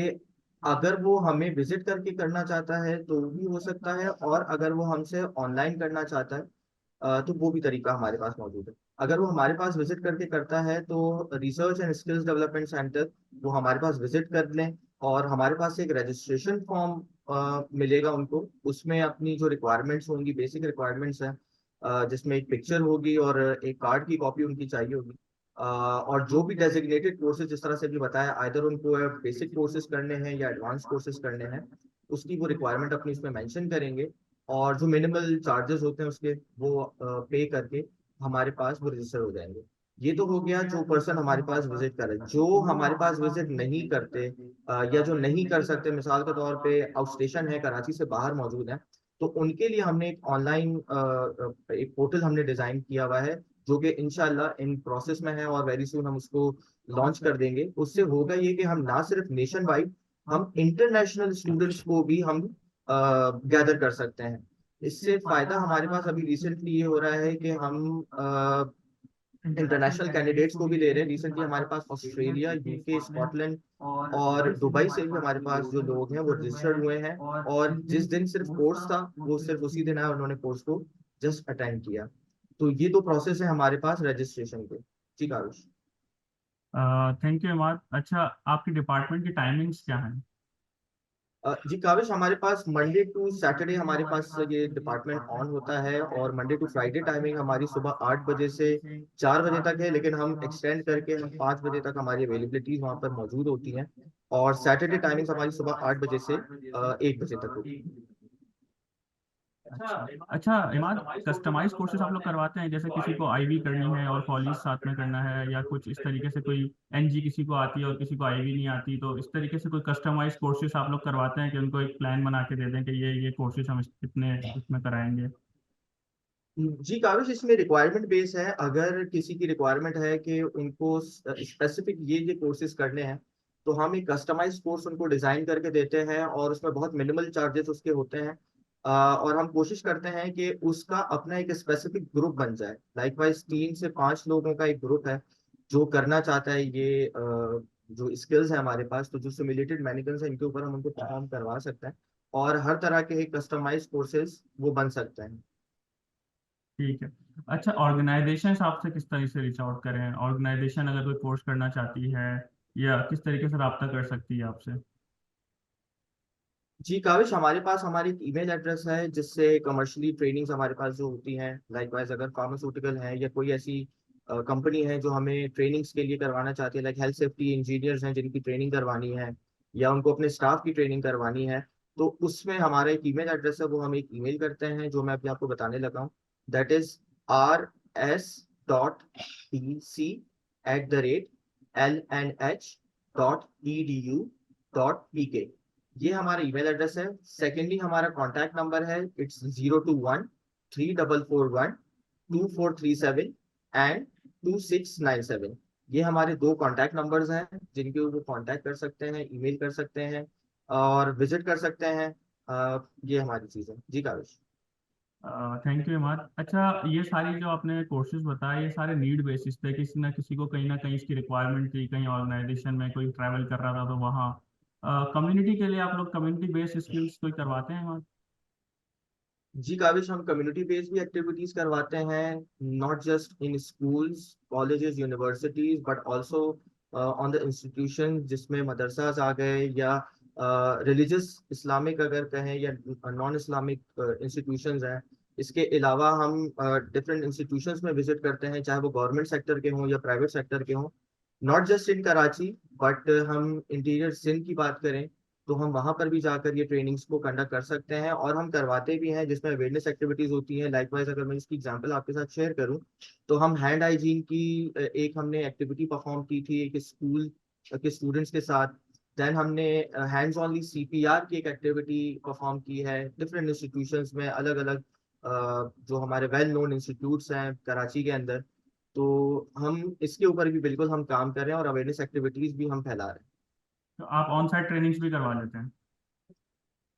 अगर वो हमें विजिट करके करना चाहता है तो भी हो सकता है, और अगर वो हमसे ऑनलाइन करना चाहता है तो वो भी तरीका हमारे पास मौजूद है। अगर वो हमारे पास विजिट करके करता है तो research and skills development centre, वो हमारे पास विजिट कर लें, और हमारे पास एक रजिस्ट्रेशन फॉर्म मिलेगा उनको। उसमें अपनी जो रिक्वायरमेंट्स होंगी, बेसिक रिक्वायरमेंट्स हैं, जिसमें एक पिक्चर होगी और एक कार्ड की कॉपी उनकी चाहिए होगी। और जो भी डेजिग्नेटेड कोर्सेज जिस तरह से भी बताया, आइदर उनको बेसिक कोर्सेज करने हैं या एडवांस कोर्सेज करने हैं, उसकी वो रिक्वायरमेंट अपनी इसमें मेंशन करेंगे, और जो मिनिमल चार्जेस होते हैं उसके वो पे करके हमारे पास वो रजिस्टर हो जाएंगे। ये तो हो गया जो पर्सन हमारे पास विजिट करे। जो हमारे पास विजिट नहीं करते या जो नहीं कर सकते, मिसाल के तौर पे आउट स्टेशन है, कराची से बाहर मौजूद है, तो उनके लिए हमने एक ऑनलाइन एक पोर्टल हमने डिजाइन किया हुआ है, जो कि इंशाल्लाह इन प्रोसेस में है और वेरी सून हम उसको लॉन्च कर देंगे। उससे होगा ये कि हम ना सिर्फ नेशन वाइड, हम इंटरनेशनल स्टूडेंट्स को भी हम गैदर कर सकते हैं। इससे फायदा हमारे पास अभी रिसेंटली ये हो रहा है कि हम इंटरनेशनल कैंडिडेट्स को भी दे रहे हैं। रिसेंटली हमारे पास ऑस्ट्रेलिया, यूके, स्कॉटलैंड और दुबई से भी हमारे पास जो लोग हैं वो रजिस्टर्ड हुए हैं, और जिस दिन सिर्फ कोर्स था वो सिर्फ उसी दिन आया, उन्होंने कोर्स को जस्ट अटेंड किया। तो ये दो प्रोसेस है हमारे पास रजिस्ट्रेशन के। ठीक है आरुष। Thank you Imad. अच्छा, आपके डिपार्टमेंट की टाइमिंग्स क्या हैं? जी काविश, हमारे पास मंडे टू सैटरडे हमारे पास ये डिपार्टमेंट ऑन होता है, और मंडे टू फ्राइडे टाइमिंग हमारी सुबह 8 बजे से 4 बजे तक है, लेकिन हम एक्सटेंड करके हम 5 बजे तक हमारी अवेलेबिलिटी वहाँ पर मौजूद होती है। और सैटरडे टाइमिंग हमारी सुबह 8 बजे से 1 बजे तक होती है। अच्छा इमाद, कस्टमाइज कोर्सेज आप लोग करवाते हैं? जैसे किसी को आईवी करनी है और कॉलेज साथ में करना है, या कुछ इस तरीके से, कोई एनजी किसी को आती है और किसी को आईवी नहीं आती, तो इस तरीके से कोई कस्टमाइज कोर्सेज आप लोग करवाते हैं कि उनको एक प्लान बना के दे दें कि ये कोर्सेज हम कितने इसमें कराएंगे? जी काविश, इसमें रिक्वायरमेंट बेस है। अगर किसी की रिक्वायरमेंट है कि उनको स्पेसिफिक ये कोर्सेज करने हैं, तो हम एक कस्टमाइज कोर्स उनको डिजाइन करके देते हैं, और उसमें बहुत मिनिमल चार्जेस उसके होते हैं। और हम कोशिश करते हैं कि उसका अपना एक स्पेसिफिक ग्रुप बन जाए। लाइकवाइज 3 से 5 लोगों का एक ग्रुप है जो करना चाहता है ये जो स्किल्स है हमारे पास, तो जो सिमुलेटेड मैनिकन्स है इनके ऊपर हम उनको परफॉर्म करवा सकते हैं, और हर तरह के कस्टमाइज कोर्सेज वो बन सकते हैं। ठीक है। अच्छा, ऑर्गेनाइजेशन आपसे किस तरह से रीच आउट करें? ऑर्गेनाइजेशन अगर कोई कोर्स करना चाहती है, या किस तरीके से रब्ता कर सकती है आपसे? जी काविश, हमारे पास हमारी एक ईमेल एड्रेस है जिससे कमर्शियली ट्रेनिंग्स हमारे पास जो होती हैं, लाइकवाइज अगर फार्मास्यूटिकल है या कोई ऐसी कंपनी है जो हमें ट्रेनिंग्स के लिए करवाना चाहती है, लाइक हेल्थ सेफ्टी इंजीनियर्स हैं जिनकी ट्रेनिंग करवानी है, या उनको अपने स्टाफ की ट्रेनिंग करवानी है, तो उसमें हमारा एक ईमेल एड्रेस है, वो हम एक ईमेल करते हैं जो मैं अभी आपको बताने लगा हूँ। That is rs.tc@lnh.edu.pk। ये हमारा ईमेल एड्रेस है। सेकेंडली, हमारा कॉन्टैक्ट नंबर है, इट्स 021-3441-2437 एंड 2697। ये हमारे दो कॉन्टैक्ट नंबर्स हैं जिनके वो कॉन्टैक्ट कर सकते हैं, ईमेल कर सकते हैं, और विजिट कर सकते हैं। ये हमारी चीज़ है। जी काविश। Thank you Imad. अच्छा, ये सारी जो आपने कोर्सेज बताए, ये सारे नीड बेसिस पे, किसी ना किसी को कहीं ना कहीं इसकी रिक्वायरमेंट थी, कहीं ऑर्गेनाइजेशन में कोई ट्रैवल कर रहा था तो वहाँ कम्युनिटी के लिए आप लोग कम्युनिटी बेस्ड स्किल्स कोई करवाते हैं इमाद? जी काविश, हम कम्युनिटी बेस्ड भी एक्टिविटीज करवाते हैं, not just in schools, colleges, universities, but also on the institution, जिसमें मदरसाज आ गए, या रिलीजियस इस्लामिक अगर कहें, या नॉन इस्लामिक इंस्टीट्यूशंस हैं। इसके अलावा हम डिफरेंट इंस्टीट्यूशंस में विजिट करते हैं, चाहे वो गवर्नमेंट सेक्टर के हों या प्राइवेट सेक्टर के हों। Not just in Karachi, but हम इंटीरियर सिंध की बात करें तो हम वहां पर भी जाकर ये ट्रेनिंग्स को कंडक्ट कर सकते हैं, और हम करवाते भी हैं, जिसमें अवेयरनेस एक्टिविटीज होती हैं। लाइकवाइज अगर मैं इसकी एग्जांपल आपके साथ शेयर करूं, तो हम हैंड हाइजीन की एक हमने एक्टिविटी परफॉर्म की थी एक स्कूल के स्टूडेंट्स के साथ। देन हमने हैंड्स ऑनली सीपीआर की एक एक्टिविटी परफॉर्म की है डिफरेंट इंस्टीट्यूशंस में, अलग अलग जो हमारे वेल नोन इंस्टीट्यूट्स हैं कराची के अंदर। तो हम इसके ऊपर भी बिल्कुल हम काम कर रहे हैं, और अवेयरनेस एक्टिविटीज भी हम फैला रहे हैं। तो आप ऑन साइट ट्रेनिंग्स भी करवा लेते हैं?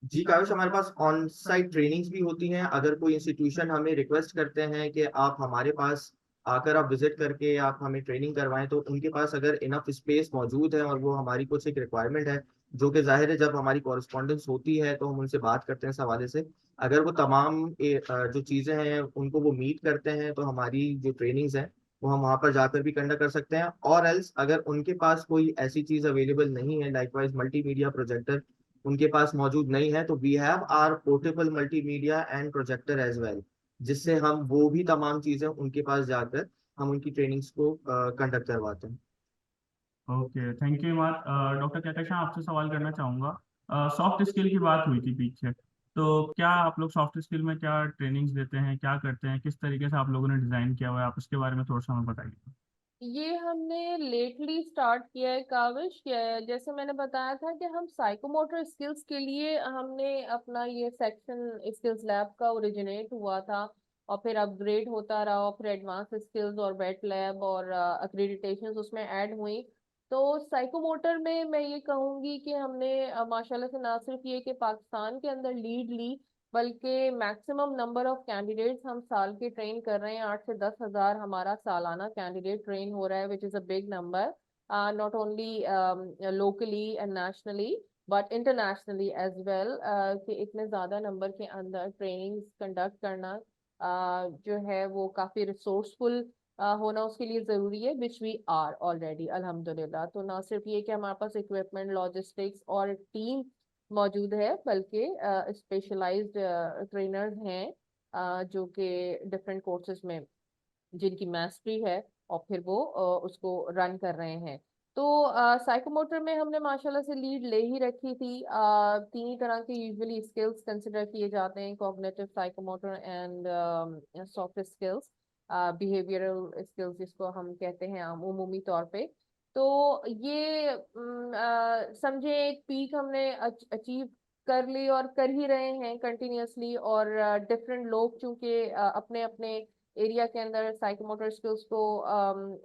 जी काविश, हमारे पास ऑन साइट ट्रेनिंग्स भी होती हैं। अगर कोई इंस्टीट्यूशन हमें रिक्वेस्ट करते हैं कि आप हमारे पास आकर आप विजिट करके आप हमें ट्रेनिंग करवाएं, तो उनके पास अगर इनफ स्पेस मौजूद है और वो हमारी कुछ एक रिक्वायरमेंट है, जो कि जाहिर है जब हमारी कॉरेस्पॉन्डेंस होती है तो हम उनसे बात करते हैं इस हवाले से। अगर वो तमाम जो चीज़ें हैं उनको वो मीट करते हैं, तो हमारी जो ट्रेनिंग्स हैं वो हम वहाँ पर जाकर भी कंडक्ट कर सकते हैं। और एल्स अगर उनके पास कोई ऐसी चीज़ अवेलेबल नहीं है, लाइकवाइज मल्टीमीडिया प्रोजेक्टर उनके पास मौजूद नहीं है, तो we have our portable multimedia and projector as well, जिससे हम वो भी तमाम चीजें उनके पास जाकर हम उनकी ट्रेनिंग्स को कंडक्ट करवाते हैं। Okay, thank you Imad. Doctor Kahkashan, आपसे सवाल करना चाहूँगा। सॉफ्ट स्किल की बात हुई थी पीछे, तो क्या आप लोग सॉफ्ट स्किल में क्या ट्रेनिंग्स देते हैं, क्या करते हैं, किस तरीके से आप लोगों ने डिज़ाइन किया हुआ है? आप इसके बारे में थोड़ा सा हमें बताइए। ये हमने लेटली स्टार्ट किया है काविश। जैसे मैंने बताया था कि हम साइकोमोटर स्किल्स के लिए हमने अपना ये सेक्शन स्किल्स लैब का ओरिजिनेट हुआ था, और फिर अपग्रेड होता रहा, और फिर एडवांस स्किल्स और वेट लैब और अक्रेडिटेशंस उसमें ऐड हुई। तो साइकोमोटर में मैं ये कहूंगी कि हमने माशाल्लाह से ना सिर्फ ये कि पाकिस्तान के अंदर लीड ली, बल्कि मैक्सिमम नंबर ऑफ कैंडिडेट्स हम साल के ट्रेन कर रहे हैं। 8 से 10 हज़ार हमारा सालाना कैंडिडेट ट्रेन हो रहा है, which is a big number, not only locally and nationally but internationally as well. कि इतने ज़्यादा नंबर के अंदर ट्रेनिंग्स कंडक्ट करना जो है वो काफ़ी रिसोर्सफुल होना उसके लिए ज़रूरी है, विच वी आर ऑलरेडी अल्हम्दुलिल्लाह। तो ना सिर्फ ये कि हमारे पास इक्विपमेंट, लॉजिस्टिक्स और टीम मौजूद है, बल्कि स्पेशलाइज्ड ट्रेनर्स हैं जो कि डिफरेंट कोर्सेज में जिनकी मास्टरी है और फिर वो उसको रन कर रहे हैं। तो साइकोमोटर में हमने माशाल्लाह से लीड ले ही रखी थी। तीन ही तरह के यूजुअली स्किल्स कंसिडर किए जाते हैं, cognitive, psychomotor and soft skills, behavioural skills जिसको हम कहते हैं उमूमी तौर पे। तो ये समझे एक पीक हमने अचीव कर ली और कर ही रहे हैं कंटिन्यूअसली। और डिफरेंट लोग चूंकि अपने अपने एरिया के अंदर साइकोमोटर स्किल्स को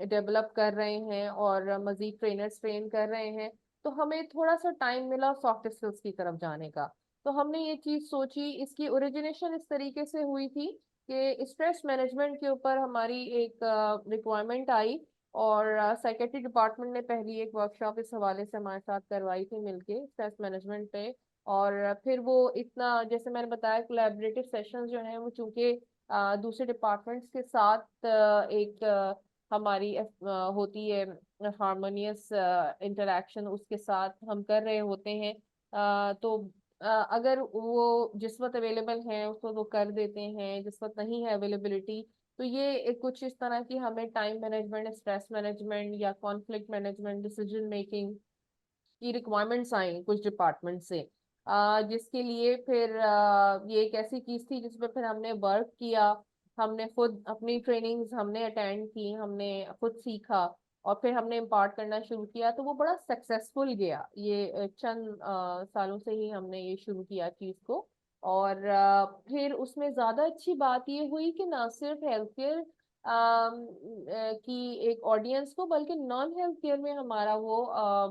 डेवलप कर रहे हैं और मजीद ट्रेनर्स ट्रेन कर रहे हैं, तो हमें थोड़ा सा टाइम मिला सॉफ्ट स्किल्स की तरफ जाने का। तो हमने ये चीज सोची, इसकी ओरिजिनेशन इस तरीके से हुई थी कि स्ट्रेस मैनेजमेंट के ऊपर हमारी एक रिक्वायरमेंट आई और साइकेट्री डिपार्टमेंट ने पहली एक वर्कशॉप इस हवाले से हमारे साथ करवाई थी मिलके, स्ट्रेस मैनेजमेंट पे। और फिर वो इतना, जैसे मैंने बताया, कोलैबोरेटिव सेशंस जो हैं वो चूंकि दूसरे डिपार्टमेंट्स के साथ एक हमारी होती है हारमोनियस इंटरेक्शन, उसके साथ हम कर रहे होते हैं। तो अगर वो जिस वक्त अवेलेबल है उस वक्त वो कर देते हैं, जिस वक्त नहीं है अवेलेबिलिटी, तो ये कुछ इस तरह की हमें टाइम मैनेजमेंट, स्ट्रेस मैनेजमेंट या कॉन्फ्लिक्ट मैनेजमेंट, डिसीजन मेकिंग की रिक्वायरमेंट्स आई कुछ डिपार्टमेंट से। जिसके लिए फिर ये एक ऐसी चीज थी जिसमें फिर हमने वर्क किया, हमने खुद अपनी ट्रेनिंग्स हमने अटेंड की, हमने खुद सीखा और फिर हमने इम्पार्ट करना शुरू किया। तो वो बड़ा सक्सेसफुल गया। ये चंद सालों से ही हमने ये शुरू किया चीज को। और फिर उसमें ज्यादा अच्छी बात ये हुई कि ना सिर्फ हेल्थ केयर की एक ऑडियंस को, बल्कि नॉन हेल्थ केयर में हमारा वो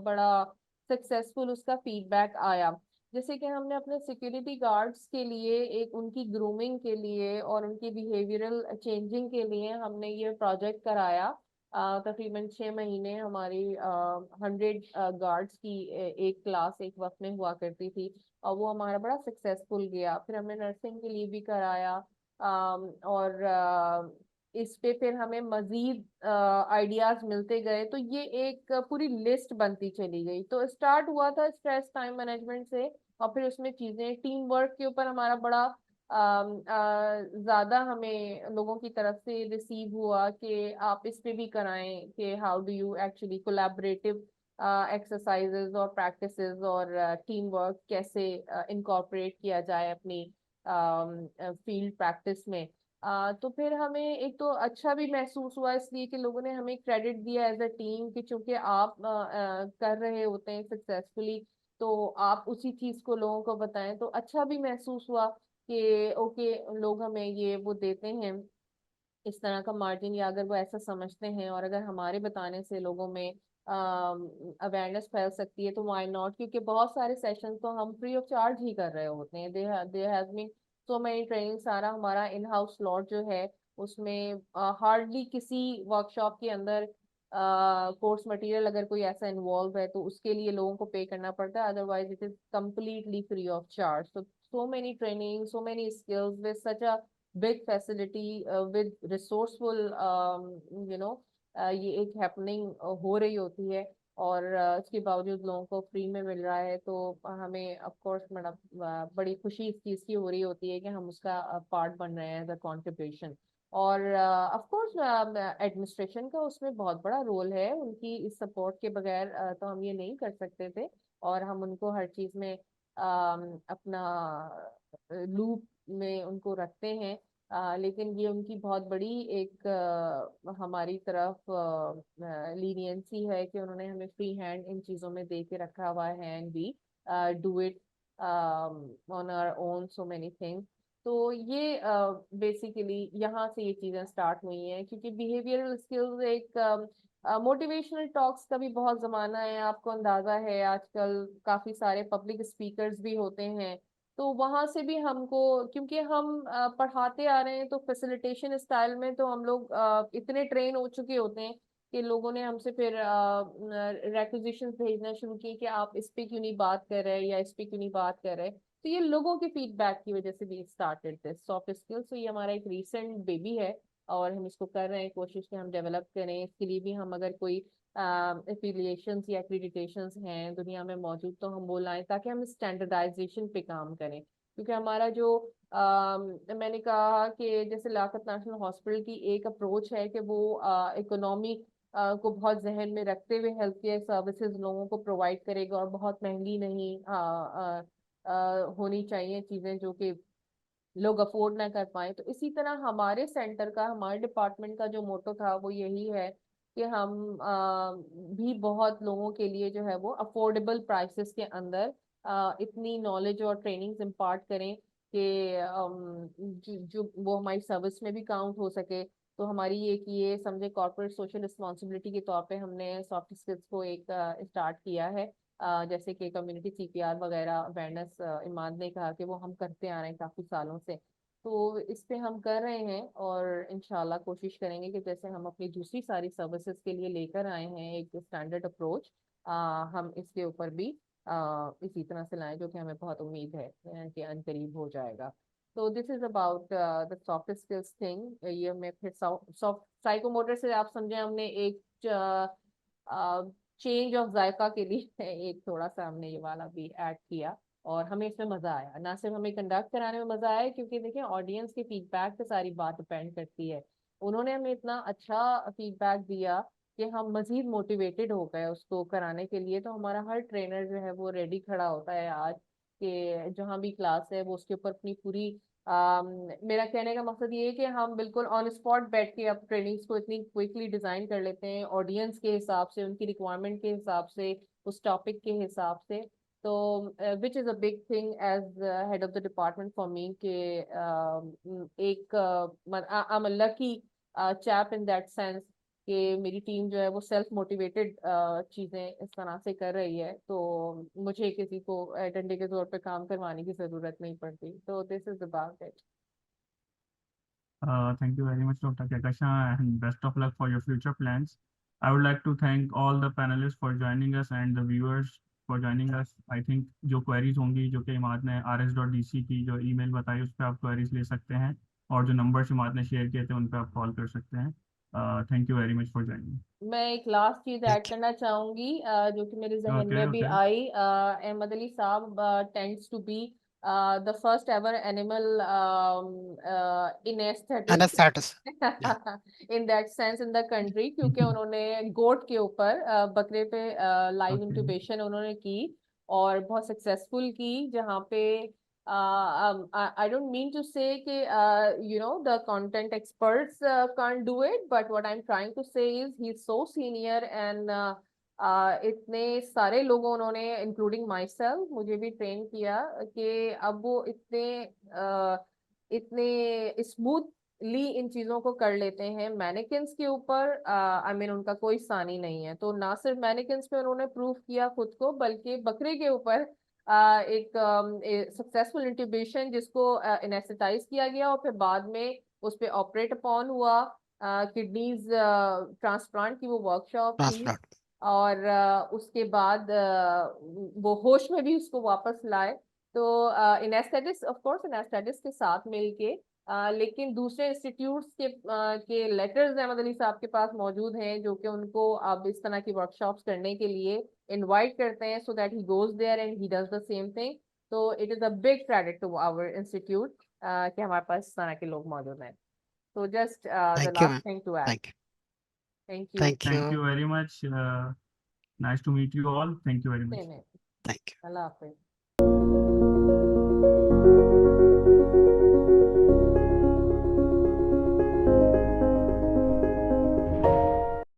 बड़ा सक्सेसफुल उसका फीडबैक आया। जैसे कि हमने अपने सिक्योरिटी गार्ड्स के लिए एक उनकी ग्रूमिंग के लिए और उनकी बिहेवियरल चेंजिंग के लिए हमने ये प्रोजेक्ट कराया। तकरीबन 6 महीने हमारी 100 गार्ड्स की एक क्लास एक वक्त में हुआ करती थी और वो हमारा बड़ा सक्सेसफुल गया। फिर हमने नर्सिंग के लिए भी कराया। और इस पे फिर हमें मजीद आइडियाज मिलते गए, तो ये एक पूरी लिस्ट बनती चली गई। तो स्टार्ट हुआ था स्ट्रेस टाइम मैनेजमेंट से और फिर उसमें चीजें टीम वर्क के ऊपर हमारा बड़ा ज्यादा हमें लोगों की तरफ से रिसीव हुआ कि आप इस पे भी कराएं कि how do you actually collaborative exercises और प्रैक्टिसेस और टीम वर्क कैसे इनकॉर्पोरेट किया जाए अपनी फील्ड प्रैक्टिस में। तो फिर हमें एक तो अच्छा भी महसूस हुआ इसलिए कि लोगों ने हमें क्रेडिट दिया एज अ टीम कि चूंकि आप कर रहे होते हैं सक्सेसफुली, तो आप उसी चीज को लोगों को बताएं। तो अच्छा भी महसूस हुआ कि ओके, लोग हमें ये वो देते हैं इस तरह का मार्जिन, या अगर वो ऐसा समझते हैं और अगर हमारे बताने से लोगों में अवेयरनेस फैल सकती है तो व्हाई नॉट। क्योंकि बहुत सारे सेशंस तो हम फ्री ऑफ चार्ज ही कर रहे होते हैं। There has been so many training. सारा हमारा इन हाउस स्लॉट जो है उसमें हार्डली किसी वर्कशॉप के अंदर कोर्स मटेरियल अगर कोई ऐसा इन्वॉल्व है तो उसके लिए लोगों को पे करना पड़ता है, otherwise it is completely free of charge. so many training, so many skills with such a big facility, with resourceful you know ये एक हैपनिंग हो रही होती है और इसके बावजूद लोगों को फ्री में मिल रहा है। तो हमें ऑफ कोर्स मतलब बड़ी खुशी इस चीज़ की हो रही होती है कि हम उसका पार्ट बन रहे हैं एज अ कॉन्ट्रीब्यूशन। और ऑफ कोर्स एडमिनिस्ट्रेशन का उसमें बहुत बड़ा रोल है। उनकी इस सपोर्ट के बगैर तो हम ये नहीं कर सकते थे और हम उनको हर चीज़ में अपना लूप में उनको रखते हैं। लेकिन ये उनकी बहुत बड़ी एक हमारी तरफ लीनियंसी है कि उन्होंने हमें फ्री हैंड इन चीज़ों में दे के रखा हुआ है and we do it on our own so many things. तो ये बेसिकली यहाँ से ये चीज़ें स्टार्ट हुई हैं, क्योंकि बिहेवियरल स्किल्स एक मोटिवेशनल टॉक्स का भी बहुत जमाना है। आपको अंदाजा है आजकल काफी सारे पब्लिक स्पीकर्स भी होते हैं, तो वहां से भी हमको, क्योंकि हम पढ़ाते आ रहे हैं तो फैसिलिटेशन स्टाइल में तो हम लोग इतने ट्रेन हो चुके होते हैं कि लोगों ने हमसे फिर रेक्विजिशंस भेजना शुरू किए कि आप इस पे क्यों नहीं बात कर रहे या इस पे क्यों नहीं बात कर रहे। तो ये लोगों के फीडबैक की वजह से भी स्टार्टेड दिस सॉफ्ट स्किल्स। तो ये हमारा एक रीसेंट बेबी है और हम इसको कर रहे हैं, कोशिश कि हम डेवलप करें। इसके लिए भी हम अगर कोई एफिलिएशंस या एक्रीडिटेशंस हैं दुनिया में मौजूद तो हम वो लाएं, ताकि हम स्टैंडर्डाइजेशन पे काम करें। क्योंकि हमारा जो मैंने कहा कि जैसे लियाकत नेशनल हॉस्पिटल की एक अप्रोच है कि वो इकोनॉमी को बहुत जहन में रखते हुए हेल्थ केयर सर्विसेज लोगों को प्रोवाइड करेगा, और बहुत महंगी नहीं होनी चाहिए चीज़ें जो कि लोग अफोर्ड ना कर पाए। तो इसी तरह हमारे सेंटर का, हमारे डिपार्टमेंट का जो मोटो था वो यही है कि हम भी बहुत लोगों के लिए जो है वो अफोर्डेबल प्राइसेस के अंदर इतनी नॉलेज और ट्रेनिंग्स इम्पार्ट करें कि जो वो हमारी सर्विस में भी काउंट हो सके। तो हमारी एक ये समझे कॉर्पोरेट सोशल रिस्पॉन्सिबिलिटी के तौर पे हमने सॉफ्ट स्किल्स को एक स्टार्ट किया है। जैसे कि कम्युनिटी सीपीआर वगैरह अवेयरनेस इमाद ने कहा कि वो हम करते आ रहे हैं काफी सालों से। तो इस पे हम कर रहे हैं, और इंशाल्लाह कोशिश करेंगे कि जैसे हम अपनी दूसरी सारी सर्विसेज के लिए लेकर आए हैं एक स्टैंडर्ड अप्रोच, हम इसके ऊपर भी इसी तरह से लाएं, जो कि हमें बहुत उम्मीद है कि अनकरीब हो जाएगा। तो this is about the soft skills thing. ये मैं फिर सॉफ्ट साइकोमोटर से आप समझे हमने एक चेंज ऑफ जायका के लिए एक थोड़ा सा हमने ये वाला भी ऐड किया, और हमें इसमें मजा आया। ना सिर्फ हमें कंडक्ट कराने में मजा आया, क्योंकि देखिए ऑडियंस के फीडबैक पे सारी बात डिपेंड करती है। उन्होंने हमें इतना अच्छा फीडबैक दिया कि हम मजीद मोटिवेटेड हो गए उसको कराने के लिए। तो हमारा हर ट्रेनर जो है वो रेडी खड़ा होता है आज कि जहाँ भी क्लास है वो उसके ऊपर अपनी पूरी मेरा कहने का मकसद ये है कि हम बिल्कुल ऑन स्पॉट बैठ के अब ट्रेनिंग्स को इतनी क्विकली डिजाइन कर लेते हैं ऑडियंस के हिसाब से, उनकी रिक्वायरमेंट के हिसाब से, उस टॉपिक के हिसाब से। तो which is a big thing as head of the department for me के एक I am a lucky chap in that sense कि मेरी टीम जो है वो सेल्फ मोटिवेटेड चीज़ें इस तरह से कर रही है। तो मुझे किसी को डंडे के तौर पे काम करवाने की ज़रूरत नहीं पड़ती। तो this is about it. Thank you very much, Dr. Kekasha, and best of luck for your future plans. I would like to thank all the panelists for joining us and the viewers for joining us. I think जो queries होंगी, जो कि इमाद ने rs.dc की जो email बताई उस पर आप queries ले सकते हैं, और जो numbers इमाद ने share किए थे उन पर आप call कर सकते हैं। Thank you very much for joining. मैं एक लास्ट चीज ऐड Thank you. करना चाहूंगी जो कि मेरे जहन Okay, में भी okay. आई। अहमद अली साहब tends to be the first ever animal in aesthetics Anesthetic. In that sense in the country, क्योंकि उन्होंने गोट के ऊपर बकरे पे लाइव Okay. इंट्यूबेशन उन्होंने की और बहुत सक्सेसफुल की, जहाँ पे I don't mean to say कि the content experts can't do it, but what I'm trying to say is he's so senior and इतने सारे लोगों उन्होंने इंक्लूडिंग माई सेल्फ मुझे भी ट्रेन किया कि अब वो इतने स्मूथली इन चीजों को कर लेते हैं। मैनेकिन्स के ऊपर आई मीन उनका कोई सानी नहीं है। तो ना सिर्फ मैनेकिन्स पे उन्होंने प्रूव किया खुद को, बल्कि बकरे के ऊपर एक सक्सेसफुल इंट्यूबेशन जिसको एनेस्थेटाइज किया गया और फिर बाद में उस पे ऑपरेट अपॉन हुआ। किडनीज ट्रांसप्लांट की वो वर्कशॉप थी, Transplant. और उसके बाद वो होश में भी उसको वापस लाए। तो एनेस्थेटिक्स ऑफ कोर्स एनेस्थेटिक्स के साथ मिलके लेकिन दूसरे इंस्टीट्यूट्स के लेटर्स अहमद अली साहब के पास मौजूद हैं, जो कि उनको अब इस तरह की वर्कशॉप्स करने के लिए इनवाइट करते हैं, so that he goes there and he does the same thing. तो it is a big credit to our institute कि हमारे पास इस तरह के लोग मौजूद हैं। तो just the Thank you, last ma'am. Thing to add. Thank you. Thank you. Thank Thank you. you very much. Nice to meet you all. Thank you very much. Thank you. Allah Hafiz.